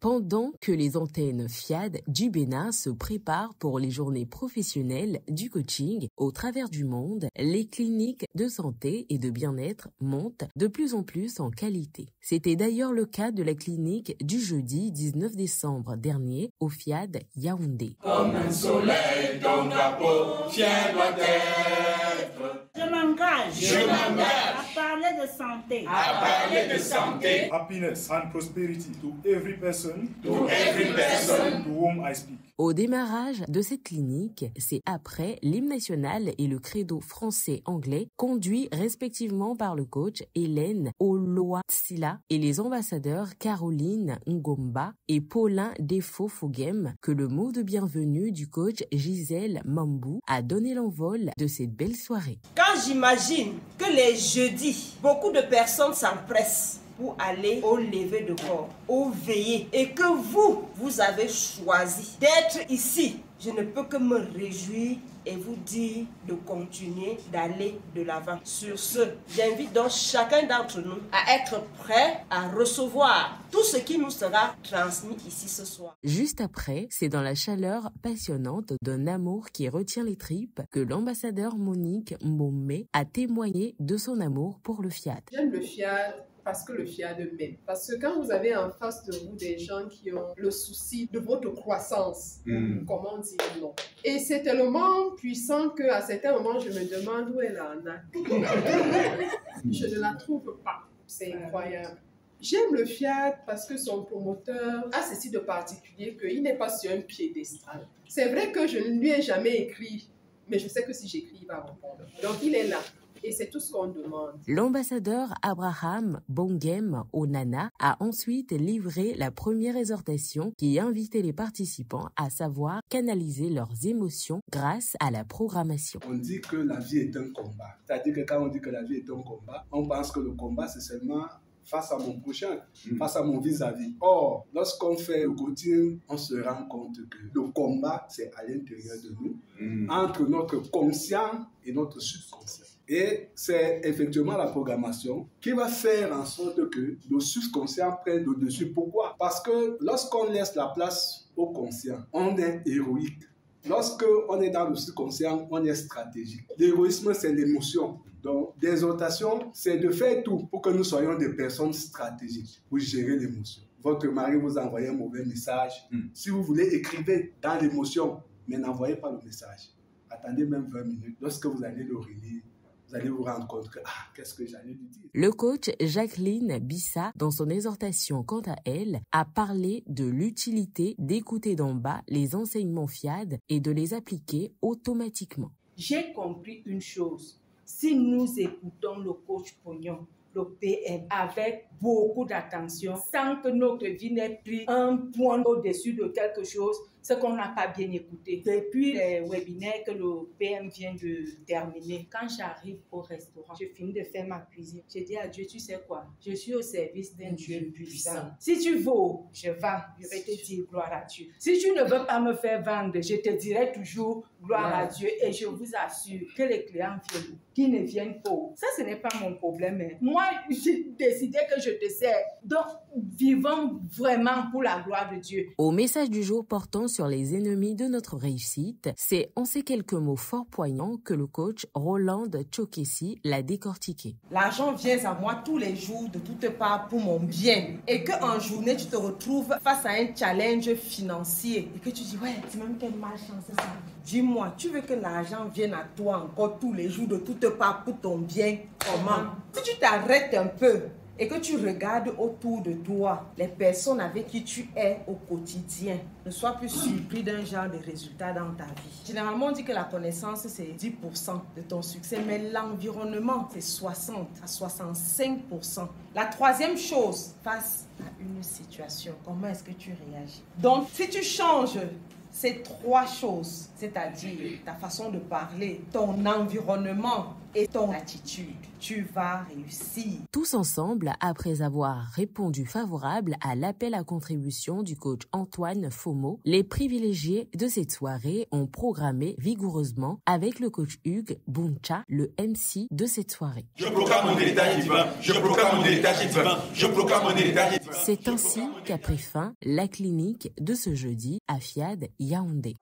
Pendant que les antennes Fiat du Bénin se préparent pour les journées professionnelles du coaching au travers du monde, les cliniques de santé et de bien-être montent de plus en plus en qualité. C'était d'ailleurs le cas de la clinique du jeudi 19 décembre dernier au Fiat Yaoundé. Comme un soleil dans la peau, fier doit être. Je m'engage à parler de santé. À parler de santé. Happiness and prosperity to every person To every person. to whom I speak. Au démarrage de cette clinique, c'est après l'hymne national et le credo français-anglais conduits respectivement par le coach Hélène Oloatsila et les ambassadeurs Caroline Ngomba et Paulin Defo-Fogem que le mot de bienvenue du coach Gisèle Mambou a donné l'envol de cette belle soirée. Quand j'imagine que les jeudis, beaucoup de personnes s'empressent pour aller au lever de corps, au veillée, et que vous avez choisi d'être ici, je ne peux que me réjouir et vous dire de continuer d'aller de l'avant. Sur ce, j'invite donc chacun d'entre nous à être prêt à recevoir tout ce qui nous sera transmis ici ce soir. Juste après, c'est dans la chaleur passionnante d'un amour qui retient les tripes que l'ambassadeur Monique Mbombe a témoigné de son amour pour le Fiat. J'aime le Fiat parce que le Fiat m'aime. Parce que quand vous avez en face de vous des gens qui ont le souci de votre croissance, comment dire non? Et c'est tellement puissant qu'à certains moments, je me demande où est la arnaque. Je ne la trouve pas. C'est incroyable. J'aime le Fiat parce que son promoteur a ceci de particulier qu'il n'est pas sur un piédestal. C'est vrai que je ne lui ai jamais écrit, mais je sais que si j'écris, il va répondre. Donc il est là. Et c'est tout ce qu'on demande. L'ambassadeur Abraham Bongem Onana a ensuite livré la première exhortation qui invitait les participants à savoir canaliser leurs émotions grâce à la programmation. On dit que la vie est un combat. C'est-à-dire que quand on dit que la vie est un combat, on pense que le combat c'est seulement face à mon prochain, face à mon vis-à-vis. Or, lorsqu'on fait le coaching, on se rend compte que le combat, c'est à l'intérieur de nous, entre notre conscient et notre subconscient. Et c'est effectivement la programmation qui va faire en sorte que le subconscient prenne le dessus. Pourquoi? Parce que lorsqu'on laisse la place au conscient, on est héroïque. Lorsqu'on est dans le subconscient, on est stratégique. L'héroïsme, c'est l'émotion. Donc, l'exhortation, c'est de faire tout pour que nous soyons des personnes stratégiques pour gérer l'émotion. Votre mari vous a envoyé un mauvais message. Si vous voulez, écrivez dans l'émotion, mais n'envoyez pas le message. Attendez même 20 minutes. Lorsque vous allez le relire, vous allez vous rendre compte que, qu'est-ce que j'allais lui dire? Le coach Jacqueline Bissa, dans son exhortation quant à elle, a parlé de l'utilité d'écouter d'en bas les enseignements FIAD et de les appliquer automatiquement. J'ai compris une chose. Si nous écoutons le coach Pognon, le PM, avec beaucoup d'attention, sans que notre vie n'ait pris un point au-dessus de quelque chose, ce qu'on n'a pas bien écouté. Depuis les webinaires que le PM vient de terminer, quand j'arrive au restaurant, je finis de faire ma cuisine. Je dis à Dieu, tu sais quoi? Je suis au service d'un Dieu puissant. Si tu veux, je vends. Je vais te dire gloire à Dieu. Si tu ne veux pas me faire vendre, je te dirai toujours gloire à Dieu. Et je vous assure que les clients viennent, qui ne viennent pas. Ça, ce n'est pas mon problème. Moi, j'ai décidé que je te sers. Donc, vivons vraiment pour la gloire de Dieu. Au message du jour portant sur les ennemis de notre réussite, c'est en ces quelques mots fort poignants que le coach Roland Chokessi l'a décortiqué. L'argent vient à moi tous les jours de toutes parts pour mon bien. Et qu'en journée, tu te retrouves face à un challenge financier. Et que tu dis, ouais, c'est même quelle malchance ça. Dis-moi, tu veux que l'argent vienne à toi encore tous les jours de toutes parts pour ton bien? Comment? Si tu t'arrêtes un peu et que tu regardes autour de toi les personnes avec qui tu es au quotidien, ne sois plus surpris d'un genre de résultat dans ta vie. Généralement, on dit que la connaissance, c'est 10% de ton succès, mais l'environnement, c'est 60 à 65%. La troisième chose, face à une situation, comment est-ce que tu réagis? Donc, si tu changes ces trois choses, c'est-à-dire ta façon de parler, ton environnement et ton attitude. Tu vas réussir. Tous ensemble, après avoir répondu favorable à l'appel à contribution du coach Antoine Fomo, les privilégiés de cette soirée ont programmé vigoureusement avec le coach Hugues Buncha, le MC de cette soirée. Je proclame mon héritage divin, je proclame mon héritage divin, je proclame mon héritage divin. C'est ainsi qu'a pris fin la clinique de ce jeudi à FIAD Yaoundé.